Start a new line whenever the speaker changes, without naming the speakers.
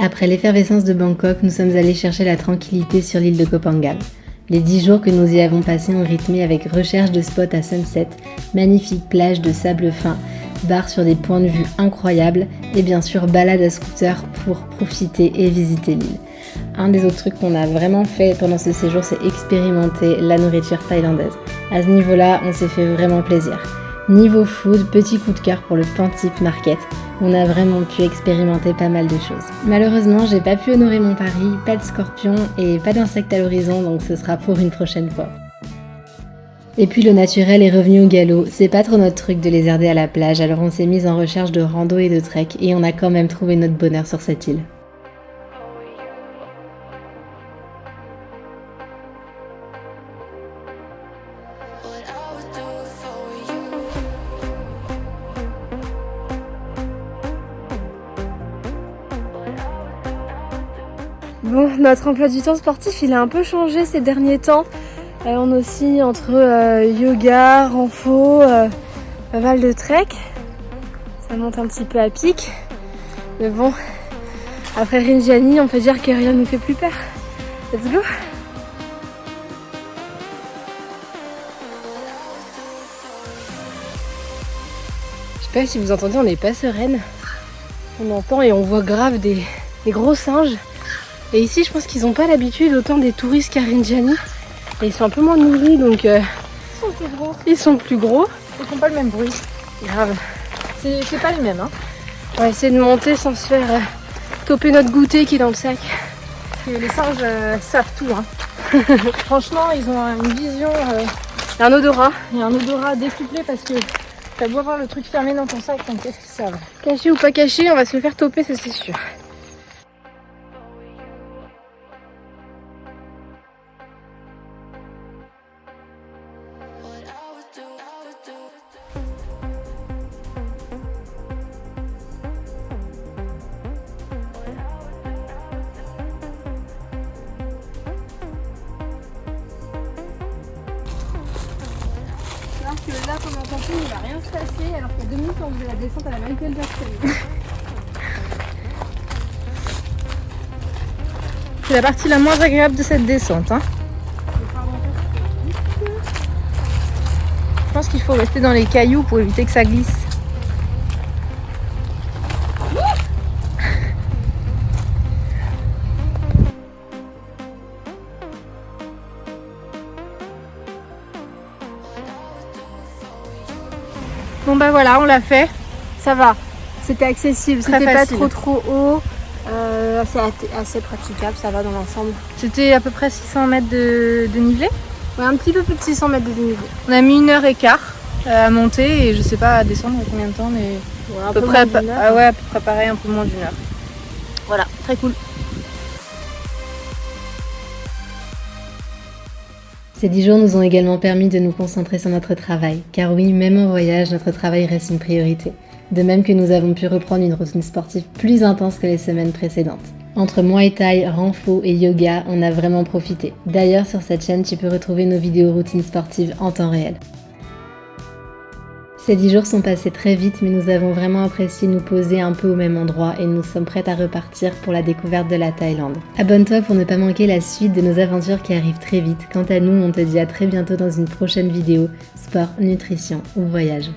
Après l'effervescence de Bangkok, nous sommes allés chercher la tranquillité sur l'île de Koh Phangan. Les 10 jours que nous y avons passés ont rythmé avec recherche de spots à sunset, magnifiques plages de sable fin, bars sur des points de vue incroyables et bien sûr balade à scooter pour profiter et visiter l'île. Un des autres trucs qu'on a vraiment fait pendant ce séjour, c'est expérimenter la nourriture thaïlandaise. À ce niveau-là, on s'est fait vraiment plaisir. Niveau food, petit coup de cœur pour le Pantip Market. On a vraiment pu expérimenter pas mal de choses. Malheureusement, j'ai pas pu honorer mon pari, pas de scorpions et pas d'insectes à l'horizon, donc ce sera pour une prochaine fois. Et puis le naturel est revenu au galop, c'est pas trop notre truc de lézarder à la plage, alors on s'est mis en recherche de rando et de trek et on a quand même trouvé notre bonheur sur cette île.
Bon, notre emploi du temps sportif, il a un peu changé ces derniers temps. On oscille entre yoga, renfo, pas mal de trek. Ça monte un petit peu à pic. Mais bon, après Rinjani, on peut dire que rien ne nous fait plus peur. Let's go! Je sais pas si vous entendez, on n'est pas sereine. On entend et on voit grave des gros singes. Et ici, je pense qu'ils n'ont pas l'habitude autant des touristes qu'à Rinjani. Et ils sont un peu moins nourris, donc ils sont plus gros. Ils sont plus gros.
Ils font pas le même bruit.
Grave.
C'est pas les mêmes, hein.
On va essayer de monter sans se faire toper notre goûter qui est dans le sac.
Parce que les singes savent tout, hein. Franchement, ils ont une vision
Et un odorat.
et un odorat décuplé parce que t'as beau avoir le truc fermé dans ton sac, donc qu'est-ce qu'ils savent.
Caché ou pas caché, on va se le faire toper, ça c'est sûr. Que là, pendant ton film, il va rien se passer, alors qu'il y a 2 minutes, on faisait la descente à la Michael Jackson.
C'est la partie la moins agréable de cette descente, hein. Je pense qu'il faut rester dans les cailloux pour éviter que ça glisse.
Bon bah voilà, on l'a fait. Ça va. C'était accessible,
Très
c'était pas
facile.
trop haut. Assez praticable, ça va dans l'ensemble.
C'était à peu près 600 mètres de dénivelé.
Ouais, un petit peu plus de 600 mètres de dénivelé.
On a mis 1h15 à monter et je sais pas à descendre combien de temps, mais
Ouais,
à peu près pareil, un peu moins d'1 heure.
Voilà, très cool.
Ces 10 jours nous ont également permis de nous concentrer sur notre travail, car oui, même en voyage, notre travail reste une priorité. De même que nous avons pu reprendre une routine sportive plus intense que les semaines précédentes. Entre Muay Thai, renfo et yoga, on a vraiment profité. D'ailleurs, sur cette chaîne, tu peux retrouver nos vidéos routines sportives en temps réel. Ces 10 jours sont passés très vite, mais nous avons vraiment apprécié nous poser un peu au même endroit et nous sommes prêtes à repartir pour la découverte de la Thaïlande. Abonne-toi pour ne pas manquer la suite de nos aventures qui arrivent très vite. Quant à nous, on te dit à très bientôt dans une prochaine vidéo, sport, nutrition ou voyage.